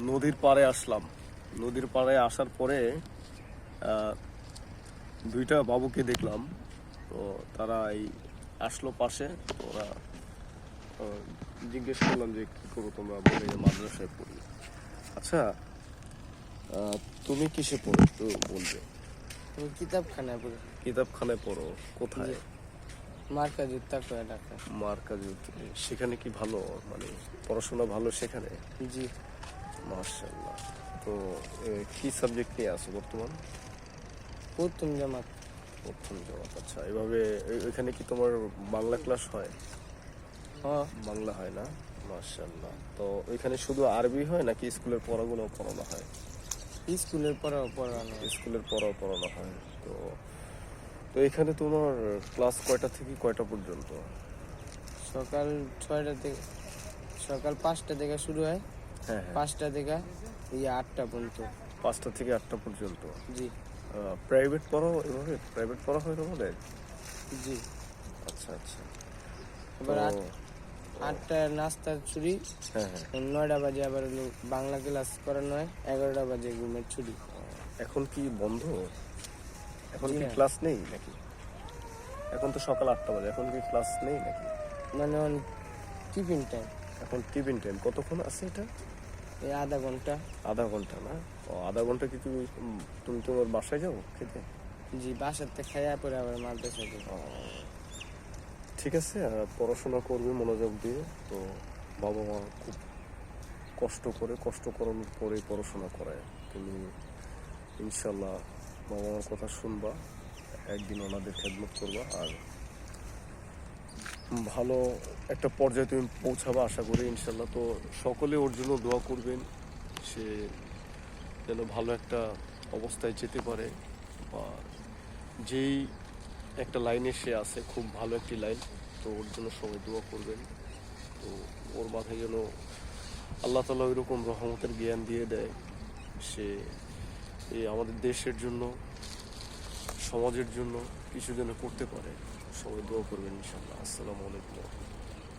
নদীর পাড়ে আসলাম। নদীর পাড়ে আসার পরে দুইটা বাবুকে দেখলাম। তো তারা এই আসলো পাশে। তো ওরা জিজ্ঞেস করলাম যে কি করো তোমরা, বলে যে মাদ্রাসায় পড়ি। আচ্ছা, তুমি কিসে পড়ো একটু বলবে? আমি কিতাবখানায় পড়ি। কিতাবখানায় পড়ো? কোথায়? মার্কাজ উত্তাকড়া, ঢাকা। মার্কাজ। সেখানে কি ভালো, মানে পড়াশোনা ভালো সেখানে? জি। মাশাআল্লাহ। তো কি সাবজেক্ট নিয়ে আছো বর্তমান? প্রথম জামাত। প্রথম জামাত। আচ্ছা, এভাবে এখানে কি তোমার বাংলা ক্লাস হয়? হ্যাঁ, বাংলা হয় না? মাশাআল্লাহ। তো ওইখানে শুধু আরবি হয় নাকি স্কুলের পড়াগুলো পড়ানো হয়? স্কুলের পড়াও পড়ানো। স্কুলের পড়াও পড়ানো হয়। তো তো এখানে তোমার ক্লাস কয়টা থেকে কয়টা পর্যন্ত? সকাল 6টা থেকে, সকাল 5টা থেকে শুরু হয়। হ্যাঁ হ্যাঁ, 5টা থেকে 8টা পর্যন্ত। 5টা থেকে 8টা পর্যন্ত। জি। প্রাইভেট পড়াও? এভাবে প্রাইভেট পড়া হয় তোমাদের? জি। আচ্ছা আচ্ছা। এবার তো 8টায় নাস্তা ছুটি। হ্যাঁ হ্যাঁ। 9টা বাজে আবার হলো বাংলা ক্লাস করানো হয়। 11টা বাজে ঘুমের ছুটি। এখন কি বন্ধ? এখন জি কি না। ক্লাস নেই নাকি? এখন তো সকাল 8টা বাজে, এখন কি ক্লাস নেই নাকি? মানে টিফিন টাইম। এখন টিফিন টাইম কতক্ষণ আছে এটা? এই আধা ঘন্টা। আধা ঘন্টা না? ও, আধা ঘন্টা কি তুমি তুমি তোমার বাসায় যাও খেতে? জি, বাসাতে খাইয়া পরে আবার মাদ্রাসায় যাই। ও, ঠিক আছে। পড়াশোনা করবে মনোযোগ দিয়ে। তো বাবা মা খুব কষ্ট করানোর পরে পড়াশোনা করায়। তুমি ইনশাল্লাহ বাবা মার কথা শুনবা, একদিন ওনাদের খেদমত করবা, আর ভালো একটা পর্যায়ে তুমি পৌঁছাবা আশা করি ইনশাল্লাহ। তো সকলে ওর জন্য দোয়া করবেন, সে যেন ভালো একটা অবস্থায় যেতে পারে, বা যেই একটা লাইনে সে আছে, খুব ভালো একটি লাইন। তো ওর জন্য সবাই দোয়া করবেন। তো ওর মাথায় যেন আল্লাহ তাআলা ওইরকম রহমতের জ্ঞান দিয়ে দেয়, সে এই আমাদের দেশের জন্য, সমাজের জন্য কিছু যেন করতে পারে। সবাই দোয়া করবেন ইনশাআল্লাহ। আসসালামু আলাইকুম।